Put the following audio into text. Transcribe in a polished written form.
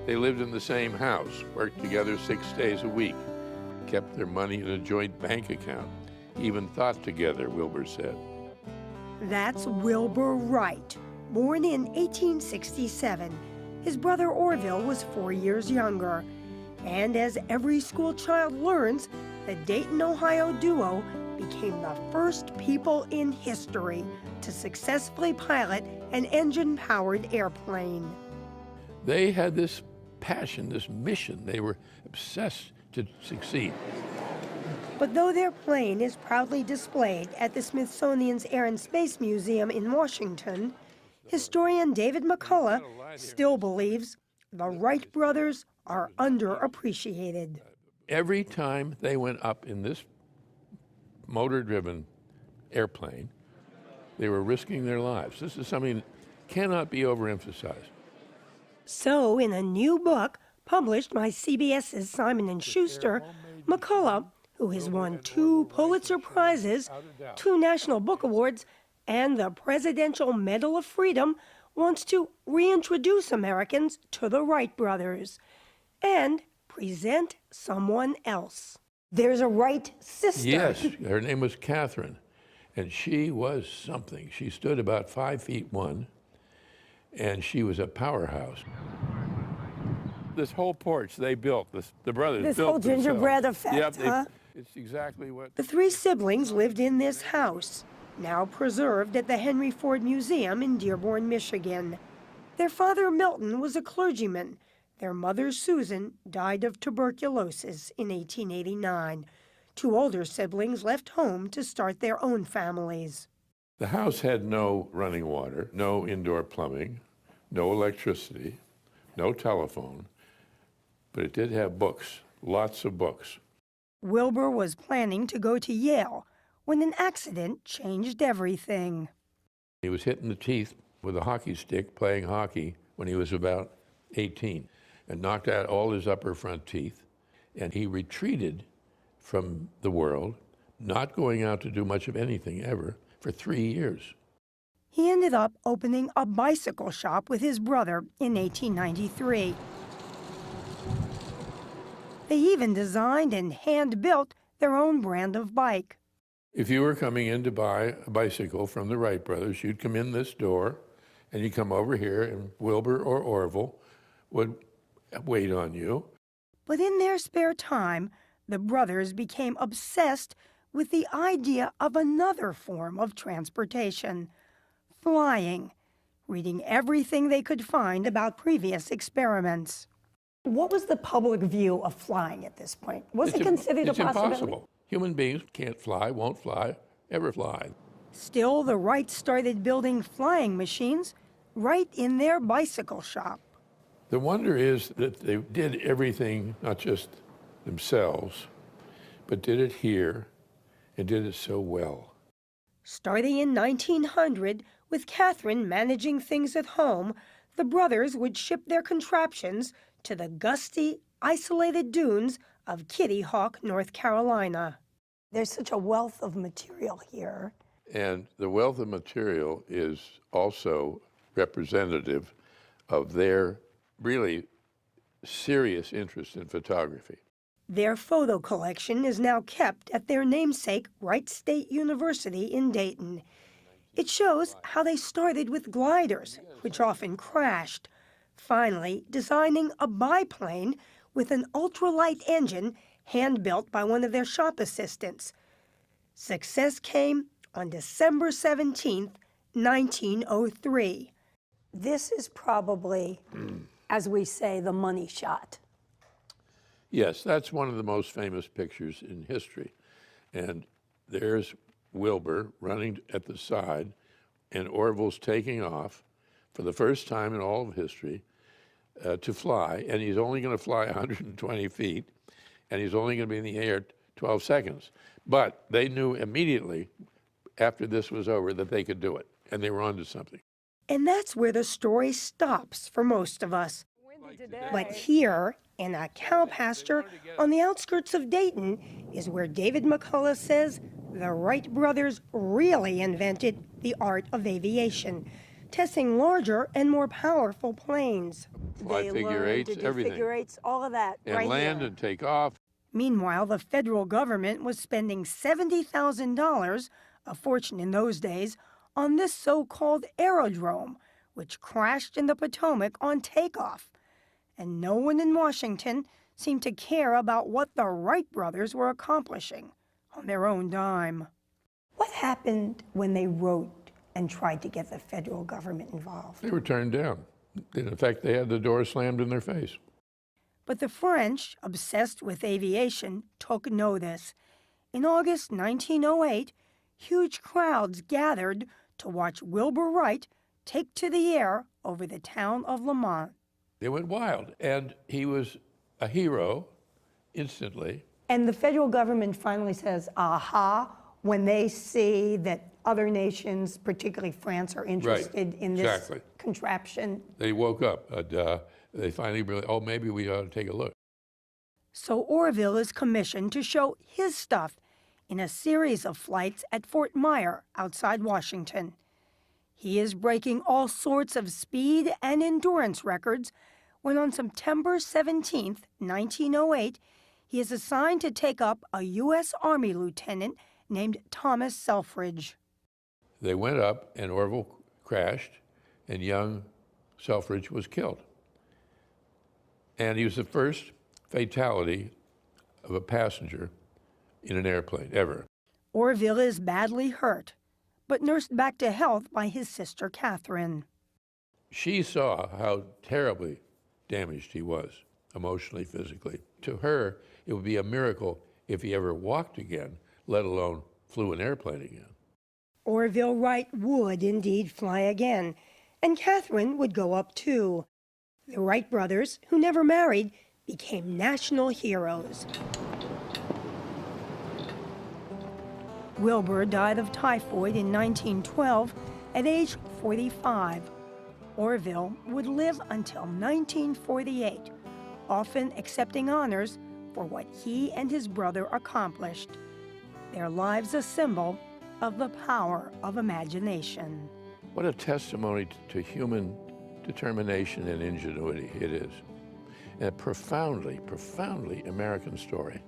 They lived in the same house, worked together 6 days a week, kept their money in a joint bank account, even thought together, Wilbur said. That's Wilbur Wright, born in 1867. His brother Orville was 4 years younger. And as every school child learns, the Dayton, Ohio duo became the first people in history to successfully pilot an engine-powered airplane. They had this passion, this mission. They were obsessed to succeed. But though their plane is proudly displayed at the Smithsonian's Air and Space Museum in Washington, historian David McCullough still believes the Wright brothers are underappreciated. Every time they went up in this motor-driven airplane, they were risking their lives. This is something that cannot be overemphasized. So, in a new book published by CBS's Simon & Schuster, McCullough, who has won 2 Pulitzer Prizes, 2 National Book Awards, and the Presidential Medal of Freedom, wants to reintroduce Americans to the Wright brothers and present someone else. There's a Wright sister. Yes, her name was Catherine, and she was something. She stood about 5'1", and she was a powerhouse. This whole porch they built, the brothers this built whole gingerbread effect, yep, huh? It's exactly what... The 3 siblings lived in this house, now preserved at the Henry Ford Museum in Dearborn, Michigan. Their father, Milton, was a clergyman. Their mother, Susan, died of tuberculosis in 1889. 2 older siblings left home to start their own families. The house had no running water, no indoor plumbing, no electricity, no telephone, but it did have books, lots of books. Wilbur was planning to go to Yale when an accident changed everything. He was hit in the teeth with a hockey stick playing hockey when he was about 18 and knocked out all his upper front teeth. And he retreated from the world, not going out to do much of anything ever, for 3 years. He ended up opening a bicycle shop with his brother in 1893. They even designed and hand-built their own brand of bike. If you were coming in to buy a bicycle from the Wright brothers, you'd come in this door, and you'd come over here, and Wilbur or Orville would wait on you. But in their spare time, the brothers became obsessed with the idea of another form of transportation, flying, reading everything they could find about previous experiments. What was the public view of flying at this point? Was it considered a possibility? It's impossible. Human beings can't fly, won't fly, ever fly. Still, the Wrights started building flying machines right in their bicycle shop. The wonder is that they did everything, not just themselves, but did it here and did it so well. Starting in 1900, with Catherine managing things at home, the brothers would ship their contraptions to the gusty, isolated dunes of Kitty Hawk, North Carolina. There's such a wealth of material here. And the wealth of material is also representative of their really serious interest in photography. Their photo collection is now kept at their namesake Wright State University in Dayton. It shows how they started with gliders, which often crashed, finally designing a biplane with an ultralight engine hand-built by one of their shop assistants. Success came on December 17th, 1903. This is probably, as we say, the money shot. Yes, that's one of the most famous pictures in history. And there's Wilbur running at the side, and Orville's taking off for the first time in all of history to fly, and he's only going to fly 120 feet, and he's only going to be in the air 12 seconds. But they knew immediately after this was over that they could do it, and they were onto something. And that's where the story stops for most of us. But here, in a cow pasture on the outskirts of Dayton, is where David McCullough says the Wright brothers really invented the art of aviation, testing larger and more powerful planes. Fly They figure learned eights, to do everything. figure eights, all of that And right land here. and take off. Meanwhile, the federal government was spending $70,000, a fortune in those days, on this so-called aerodrome, which crashed in the Potomac on takeoff. And no one in Washington seemed to care about what the Wright brothers were accomplishing on their own dime. What happened when they wrote and tried to get the federal government involved? They were turned down. In fact, they had the door slammed in their face. But the French, obsessed with aviation, took notice. In August 1908, huge crowds gathered to watch Wilbur Wright take to the air over the town of Lamont. They went wild, and he was a hero instantly. And the federal government finally says, aha, when they see that other nations, particularly France, are interested in this contraption. They woke up. They finally realized, oh, maybe we ought to take a look. So Orville is commissioned to show his stuff in a series of flights at Fort Myer outside Washington. He is breaking all sorts of speed and endurance records when on September 17, 1908, he is assigned to take up a U.S. Army lieutenant named Thomas Selfridge. They went up, and Orville crashed, and young Selfridge was killed. And he was the first fatality of a passenger in an airplane ever. Orville is badly hurt, but nursed back to health by his sister Catherine. She saw how terribly damaged he was, emotionally, physically. To her, it would be a miracle if he ever walked again, let alone flew an airplane again. Orville Wright would indeed fly again, and Catherine would go up too. The Wright brothers, who never married, became national heroes. Wilbur died of typhoid in 1912 at age 45. Orville would live until 1948, often accepting honors for what he and his brother accomplished. Their lives a symbol of the power of imagination. What a testimony to human determination and ingenuity it is. And a profoundly, profoundly American story.